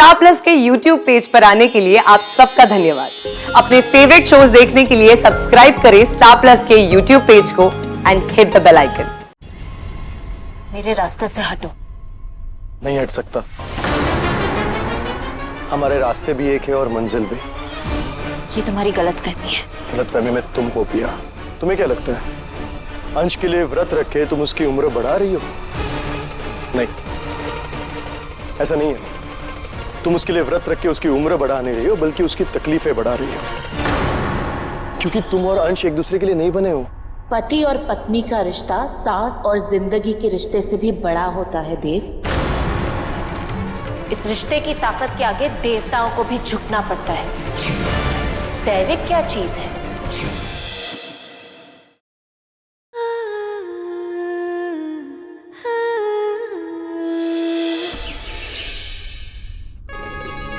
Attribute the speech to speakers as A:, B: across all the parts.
A: Star plus के YouTube page पर आने के लिए आप सबका धन्यवाद। अपने फेवरेट शोज देखने के लिए सब्सक्राइब करें स्टार प्लस के YouTube पेज को and hit the bell icon.
B: मेरे रास्ते से हटो।
C: नहीं हट सकता। हमारे रास्ते भी एक है और मंजिल भी।
B: ये तुम्हारी गलतफहमी है।
C: गलतफहमी में तुमको पिया। तुम्हें क्या लगता है अंश के लिए व्रत रख के तुम उसकी उम्र बढ़ा रही हो? नहीं, ऐसा नहीं है। तुम उसके लिए व्रत रख के उसकी उम्र बढ़ा नहीं रही हो, बल्कि उसकी तकलीफें बढ़ा रही हो। क्योंकि तुम और अंश एक दूसरे के लिए नहीं बने हो।
D: पति और पत्नी का रिश्ता सांस और जिंदगी के रिश्ते से भी बड़ा होता है देव।
B: इस रिश्ते की ताकत के आगे देवताओं को भी झुकना पड़ता है। दैविक क्या चीज है?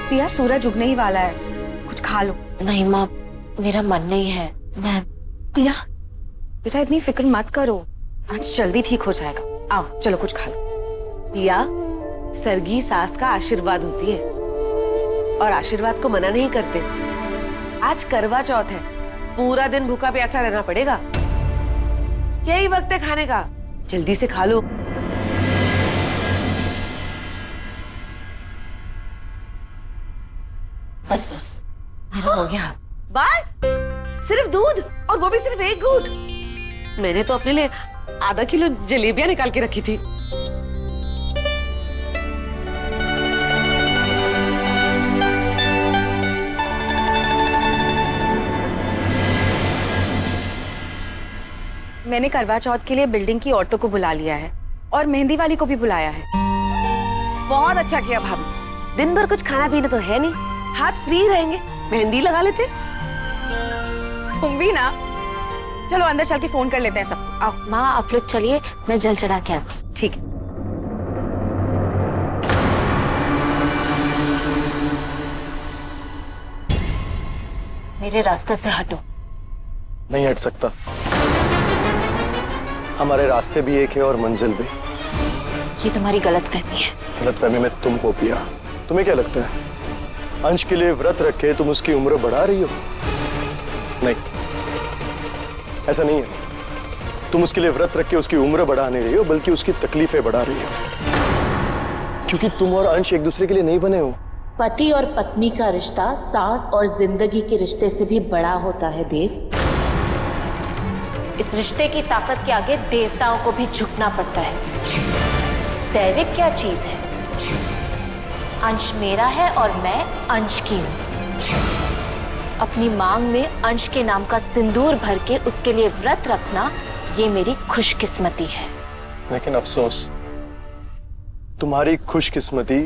E: पिया, सूरज उगने ही वाला है, कुछ खा लो।
B: नहीं माँ, मेरा मन नहीं है। मैं
E: पिया बेटा इतनी फिक्र मत करो, आज जल्दी ठीक हो जाएगा। आओ चलो कुछ खा लो।
F: पिया, सरगी सास का आशीर्वाद होती है और आशीर्वाद को मना नहीं करते। आज करवा चौथ है, पूरा दिन भूखा प्यासा रहना पड़ेगा। यही वक्त है खाने का, जल्दी से खा लो।
B: बस बस मेरा हो गया।
F: बस सिर्फ दूध, और वो भी सिर्फ एक घूंट। मैंने तो अपने लिए आधा किलो जलेबियां निकाल के रखी थी।
E: मैंने करवा चौथ के लिए बिल्डिंग की औरतों को बुला लिया है और मेहंदी वाली को भी बुलाया है।
F: बहुत अच्छा किया भाभी, दिन भर कुछ खाना पीना तो है नहीं, हाथ फ्री रहेंगे, मेहंदी लगा लेते।
E: तुम भी ना। चलो अंदर चल के फोन कर लेते हैं सबको। आओ।
B: माँ आप लोग चलिए, मैं जल चढ़ा के आती हूँ।
E: ठीक है।
B: मेरे रास्ते से हटो।
C: नहीं हट सकता। हमारे रास्ते भी एक है और मंजिल भी।
B: ये तुम्हारी गलतफहमी है।
C: गलतफहमी में तुमको पिया। तुम्हें क्या लगता है अंश के लिए व्रत रख के तुम उसकी उम्र बढ़ा रही हो? नहीं, ऐसा नहीं है। तुम उसके लिए व्रत रख के उसकी उम्र बढ़ा नहीं रही हो, बल्कि उसकी तकलीफें बढ़ा रही हो। क्योंकि तुम और अंश एक दूसरे के लिए नहीं बने हो।
D: पति और पत्नी का रिश्ता सांस और जिंदगी के रिश्ते से भी बड़ा होता है देव।
B: इस रिश्ते की ताकत के आगे देवताओं को भी झुकना पड़ता है। दैविक क्या चीज है? अंश मेरा है और मैं अंश की हूं। अपनी मांग में अंश के नाम का सिंदूर भर के उसके लिए व्रत रखना, ये मेरी खुशकिस्मती है।
C: लेकिन अफसोस, तुम्हारी खुशकिस्मती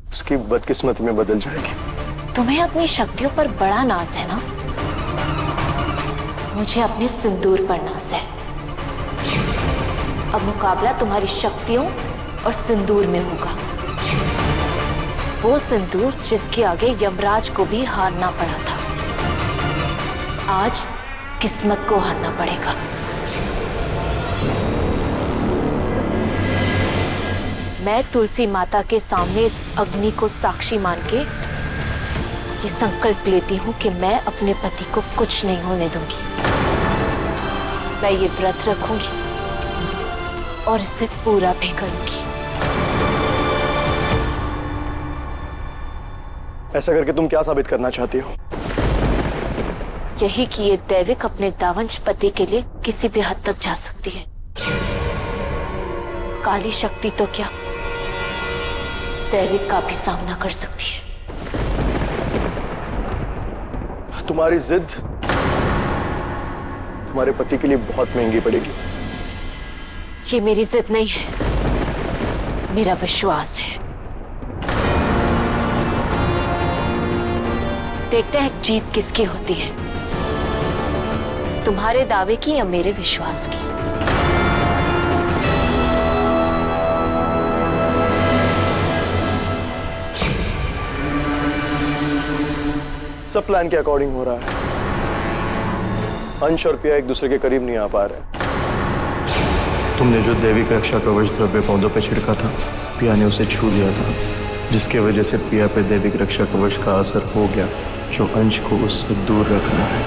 C: उसकी बदकिस्मती में बदल जाएगी।
B: तुम्हें अपनी शक्तियों पर बड़ा नाज है ना? मुझे अपने सिंदूर पर नाज है। अब मुकाबला तुम्हारी शक्तियों और सिंदूर में होगा। वो सिंदूर जिसके आगे यमराज को भी हारना पड़ा था, आज किस्मत को हारना पड़ेगा। मैं तुलसी माता के सामने इस अग्नि को साक्षी मान के ये संकल्प लेती हूँ कि मैं अपने पति को कुछ नहीं होने दूंगी। मैं ये व्रत रखूंगी और इसे पूरा भी करूंगी।
C: ऐसा करके तुम क्या साबित करना चाहती हो?
B: यही कि ये दैविक अपने दावंश पति के लिए किसी भी हद तक जा सकती है। काली शक्ति तो क्या, दैविक का भी सामना कर सकती है।
C: तुम्हारी जिद तुम्हारे पति के लिए बहुत महंगी पड़ेगी।
B: ये मेरी जिद नहीं है, मेरा विश्वास है। देखते हैं जीत किसकी होती है, तुम्हारे दावे की या मेरे विश्वास की।
C: सब प्लान के अकॉर्डिंग हो रहा है। अंश और पिया एक दूसरे के करीब नहीं आ पा रहे।
G: तुमने जो दैविक रक्षा कवच द्रव्य पौधों पे छिड़का था, पिया ने उसे छू लिया था।
C: जिसके वजह से पिया पे दैविक रक्षा कवच का असर हो गया, जो अंश को उससे दूर रखना है।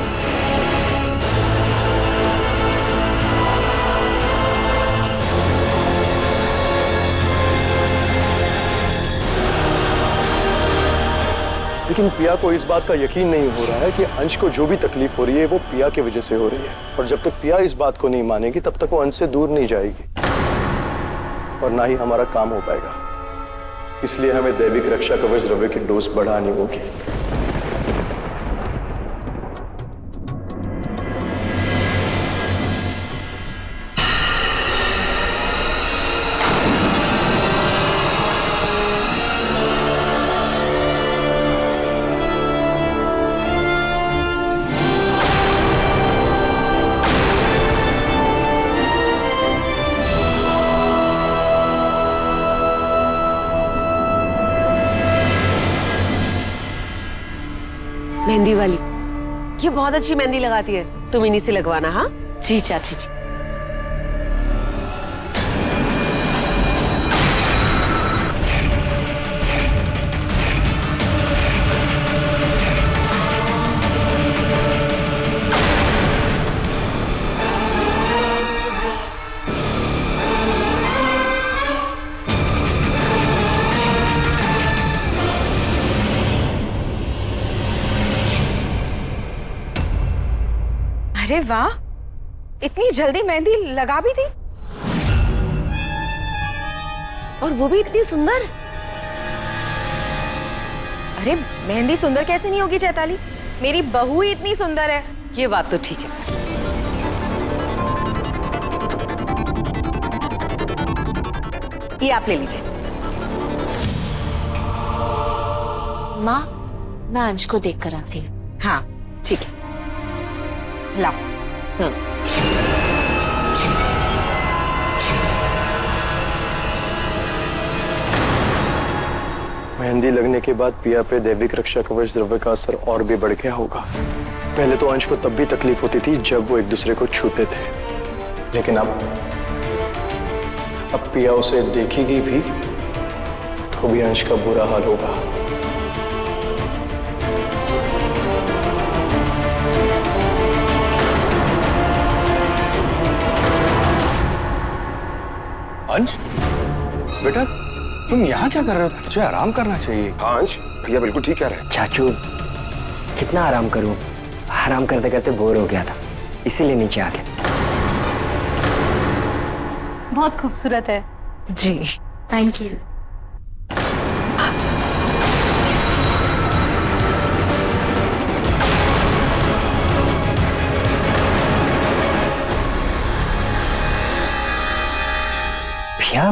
C: लेकिन पिया को इस बात का यकीन नहीं हो रहा है कि अंश को जो भी तकलीफ हो रही है वो पिया की वजह से हो रही है, और जब तक पिया इस बात को नहीं मानेगी तब तक वो अंश से दूर नहीं जाएगी और ना ही हमारा काम हो पाएगा। इसलिए हमें दैविक रक्षा कवच द्रव्य की डोज बढ़ानी होगी।
F: मेहंदी वाली, ये बहुत अच्छी मेहंदी लगाती है, तुम इन्हीं से लगवाना। हाँ
B: जी चाची जी।
E: अरे वाह, इतनी जल्दी मेहंदी लगा भी दी,
F: और वो भी इतनी सुंदर।
E: अरे मेहंदी सुंदर कैसे नहीं होगी चैताली, मेरी बहू ही इतनी सुंदर है।
F: ये बात तो ठीक है।
E: ये आप ले लीजिए।
B: माँ, मैं अंश को देख कर आती हूँ।
E: हाँ ठीक है, लाओ।
F: हाँ।
C: मेहंदी लगने के बाद पिया पे दैविक रक्षा कवच द्रव्य का असर और भी बढ़ गया होगा। पहले तो अंश को तब भी तकलीफ होती थी जब वो एक दूसरे को छूते थे, लेकिन अब पिया उसे देखेगी भी तो भी अंश का बुरा हाल होगा।
G: अंश, बेटा तुम यहाँ क्या कर रहे हो? तुझे आराम करना चाहिए।
H: हाँ अंश, भैया बिल्कुल ठीक कह रहे हैं।
I: चाचू, कितना आराम करूं? आराम करते करते बोर हो गया था, इसीलिए नीचे आ गया।
J: बहुत खूबसूरत है।
B: जी थैंक यू।
I: पिया,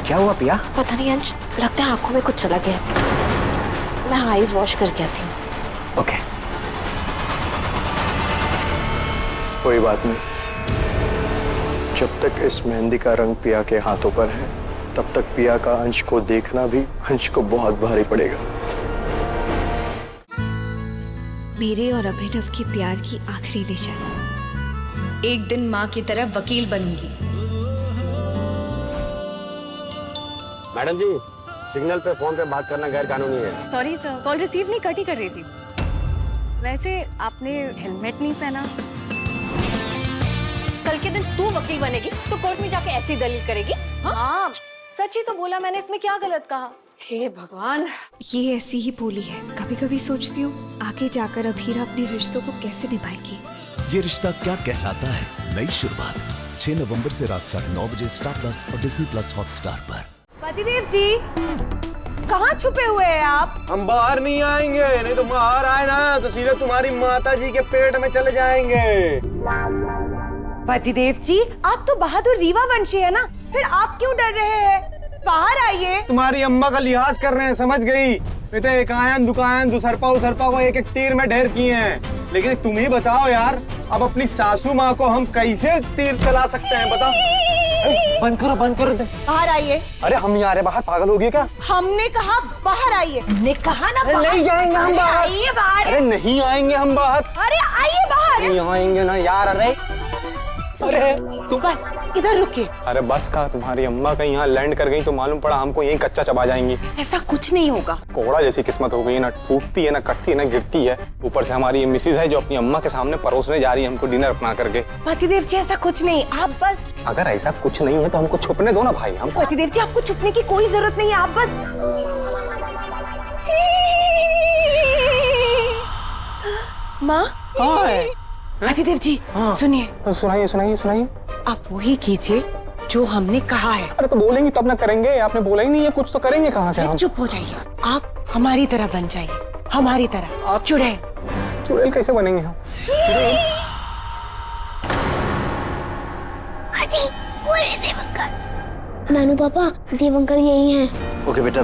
I: क्या हुआ पिया?
B: पता नहीं अंश, लगता है आंखों में कुछ चला गया। मैं आईज वॉश करके आती हूँ।
I: ओके।
C: कोई बात नहीं, जब तक इस मेहंदी का रंग पिया के हाथों पर है तब तक पिया का अंश को देखना भी अंश को बहुत भारी पड़ेगा।
J: मेरे और अभिनव की प्यार की आखिरी निशानी। एक दिन माँ की तरह वकील बनूंगी।
H: मैडम जी, सिग्नल पे फोन पे बात करना गैर कानूनी है।
J: सॉरी सर, कॉल रिसीव नहीं, कट ही कर रही थी। वैसे आपने हेलमेट नहीं पहना।
K: कल के दिन तू वकील बनेगी तो कोर्ट में जाके ऐसी दलील करेगी? हाँ सच ही तो बोला मैंने, इसमें क्या गलत कहा? हे भगवान।
J: ये ऐसी ही बोली है। कभी कभी सोचती हूँ आगे जाकर अभीरा अपने रिश्तों को कैसे निभाएगी।
L: ये रिश्ता क्या कहलाता है, नई शुरुआत 6 नवंबर से रात 9:30 बजे स्टार प्लस और डिज्नी प्लस हॉटस्टार पर।
F: पतिदेव जी, कहाँ छुपे हुए हैं आप?
G: हम बाहर नहीं आएंगे, नहीं तो बाहर आए ना तो सीधे तुम्हारी माता जी के पेट में चले जाएंगे।
F: पतिदेव जी, आप तो बहादुर रीवा वंशी है ना, फिर आप क्यों डर रहे हैं? बाहर आइए।
G: तुम्हारी अम्मा का लिहाज कर रहे हैं, समझ गई? तो एकायन दुकान दुसरपा उसरपा को एक एक तीर में ढेर किए हैं। लेकिन तुम ही बताओ यार, अब अपनी सासू माँ को हम कैसे तीर चला सकते हैं? बता। बंद करो, बंद करो।
F: बाहर आइए।
G: अरे हम यहाँ आ रहे, बाहर पागल हो गए क्या?
F: हमने कहा बाहर आइए। हमने कहा ना बाहर।
G: नहीं जाएंगे हम बाहर।
F: आइए बाहर।
G: अरे नहीं आएंगे हम बाहर।
F: अरे आइए बाहर।
G: नहीं आएंगे ना यार। अरे
F: तुम बस इधर रुकिए।
G: अरे बस का, तुम्हारी अम्मा कहीं यहाँ लैंड कर गई तो मालूम पड़ा हमको यहीं कच्चा चबा जाएंगी।
F: ऐसा कुछ नहीं होगा।
G: कोहड़ा जैसी किस्मत हो गई है, ना टूटती है ना कटती है ना गिरती है। ऊपर से हमारी ये मिसिज है जो अपनी अम्मा के सामने परोसने जा रही है हमको डिनर अपना करके।
F: पतिदेव जी ऐसा कुछ नहीं, आप बस।
G: अगर ऐसा कुछ नहीं है तो हमको छुपने दो ना भाई। हम
F: पतिदेव जी आपको छुपने की कोई जरूरत नहीं है, आप बस। माँ। पतिदेव जी सुनिए।
G: सुनाइए सुनाइए सुनाइए।
F: आप वही कीजिए जो हमने कहा है।
G: अरे तो बोलेंगी तब ना करेंगे, आपने बोला ही नहीं है कुछ तो करेंगे कहाँ से हम।
F: चुप हो जाइए, आप हमारी तरह बन जाइए, हमारी तरह। आप चुड़ैल।
G: चुड़ैल कैसे बनेंगे हम?
M: नानू पापा, देव अंकल यही हैं।
N: ओके बेटा,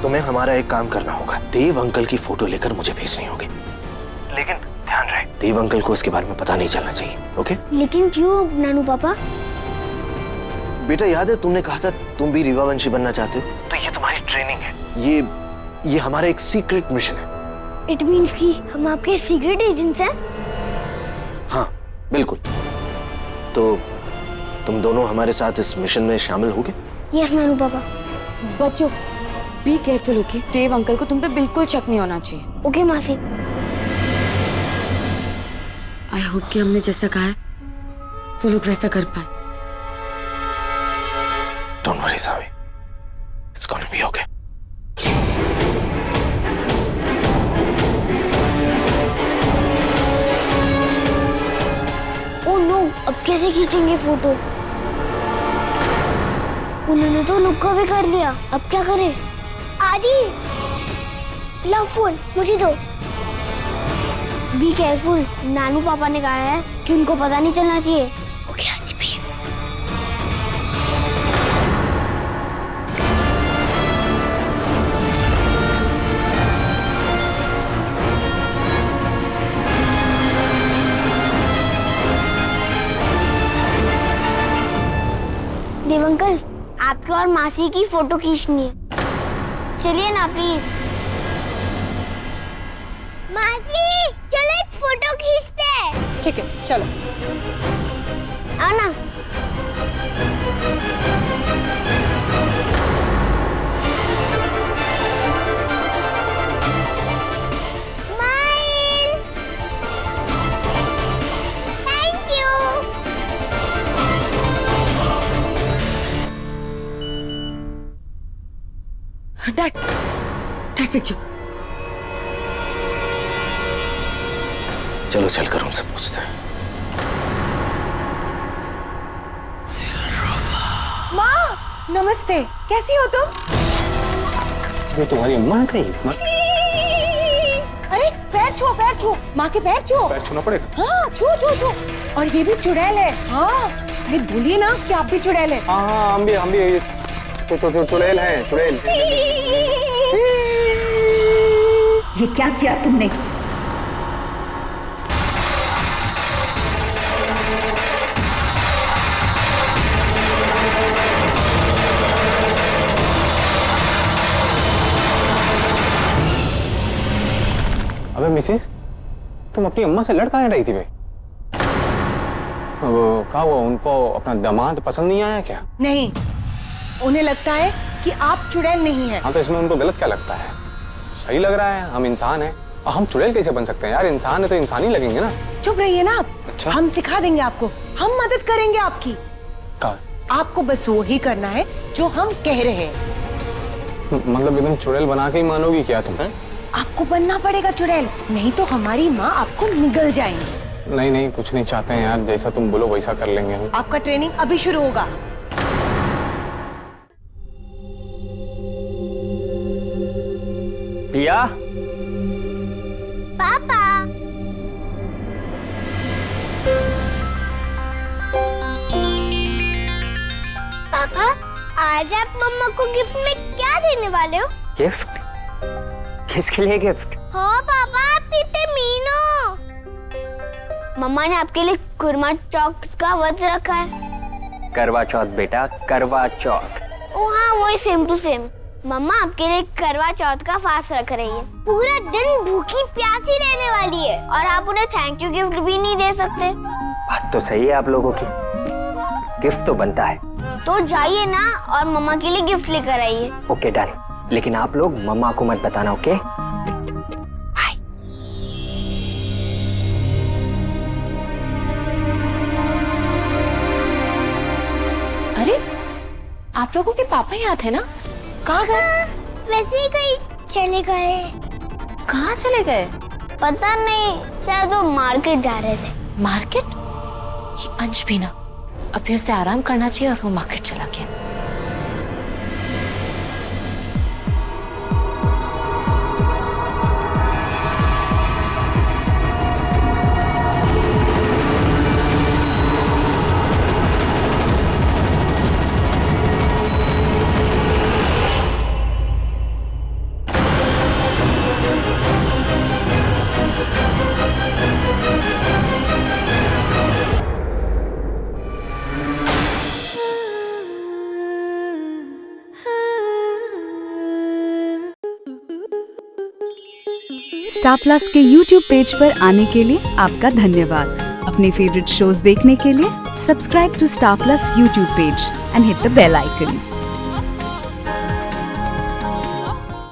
N: तुम्हें हमारा एक काम करना होगा। देव अंकल की फोटो लेकर मुझे भेजनी होगी, लेकिन ध्यान रहे देव अंकल को इसके बारे में पता नहीं चलना चाहिए। ओके?
M: लेकिन क्यों नानू पापा?
N: बेटा याद है तुमने कहा था तुम भी रीवावंशी बनना चाहते हो, तो ये तुम्हारी ट्रेनिंग है। ये हमारा एक सीक्रेट मिशन है।
M: इट मींस कि हम आपके सीक्रेट एजेंट्स हैं?
N: हाँ बिल्कुल। तो तुम दोनों हमारे साथ इस मिशन में शामिल होगे?
M: यस नानू पापा।
E: बच्चों be careful, okay? Dev uncle को तुम पे बिल्कुल शक नहीं होना चाहिए।
M: ओके मासी।
E: आई होप कि हमने जैसा कहा है वो लोग वैसा कर पाए।
N: Don't worry Saavi, it's gonna be okay.
M: Oh no, अब कैसे खींचेंगे फोटो? उन्होंने तो लुक्का भी कर लिया, अब क्या करें? आदि, लव फोन मुझे दो। बी केयरफुल, नानू पापा ने कहा है कि उनको पता नहीं चलना चाहिए। ओके आदि भैया। देव अंकल, आपकी और मासी की फोटो खींचनी है, चलिए ना प्लीज। मासी चलो एक फोटो खींचते हैं।
E: ठीक है चलो।
M: आओ ना। Smile. Thank you.
E: Dad picture.
N: चलो चलकर उनसे पूछते हैं।
F: माँ नमस्ते, कैसी हो तुम?
G: ये तुम्हारी अम्मा है कहीं?
F: अरे पैर छुओ, पैर छुओ, माँ के पैर छुओ।
G: पैर छूना पड़ेगा?
F: हाँ छुओ छुओ छुओ। और ये भी चुड़ैल है। हाँ अरे बोलिए ना कि आप भी चुड़ैल है।
G: हाँ हम भी चुड़ैल हैं, चुड़ैल।
D: ये क्या किया तुमने?
G: अबे मिसिस, तुम अपनी अम्मा से लड़ कहाँ रही थी भाई? वो उनको अपना दामाद पसंद नहीं आया क्या?
F: नहीं, उन्हें लगता है कि आप चुड़ैल नहीं हैं।
G: हाँ तो इसमें उनको गलत क्या लगता है? सही लग रहा है, हम इंसान हैं। और हम चुड़ैल कैसे बन सकते हैं यार? इंसान है तो इंसान ही लगेंगे ना।
F: चुप रहिए ना आप।
G: अच्छा?
F: हम सिखा देंगे आपको, हम मदद करेंगे आपकी।
G: का?
F: आपको बस वो ही करना है जो हम कह रहे हैं।
G: मतलब एकदम चुड़ैल बना के ही मानोगी क्या तुम?
F: आपको बनना पड़ेगा चुड़ैल, नहीं तो हमारी माँ आपको निगल जाएंगी।
G: नहीं नहीं कुछ नहीं चाहते हैं यार, जैसा तुम बोलो वैसा कर लेंगे हम।
F: आपका ट्रेनिंग अभी शुरू होगा।
I: पिया।
M: पापा। पापा आज आप मम्मा को गिफ्ट में क्या देने वाले हो?
I: गिफ्ट? किसके लिए गिफ्ट?
M: हाँ पापा, आप कितने मीन हो। मम्मा ने आपके लिए कुरमा चौक का व्रत रखा है।
I: करवा चौथ बेटा, करवा चौथ।
M: ओ हाँ वही सेम टू सेम। मम्मा आपके लिए करवा चौथ का फास्ट रख रही है। पूरा दिन भूखी प्यासी रहने वाली है और आप उन्हें थैंक यू गिफ्ट भी नहीं दे सकते।
I: बात तो सही है आप लोगों की, गिफ्ट तो बनता है।
M: तो जाइए ना और मम्मा के लिए गिफ्ट लेकर आइए।
I: ओके डन, लेकिन आप लोग मम्मा को मत बताना, ओके? बाय।
B: अरे आप लोगों के पापा यहाँ थे ना, कहाँ गए?
M: वैसे ही कहीं चले गए।
B: कहाँ चले गए?
M: पता नहीं, शायद वो मार्केट जा रहे थे।
B: मार्केट? ये अंश भी ना, अभी उसे आराम करना चाहिए और वो मार्केट चला गया।
O: स्टार प्लस के YouTube पेज पर आने के लिए आपका धन्यवाद। अपने फेवरेट शोज देखने के लिए subscribe to star plus YouTube page and hit the bell icon.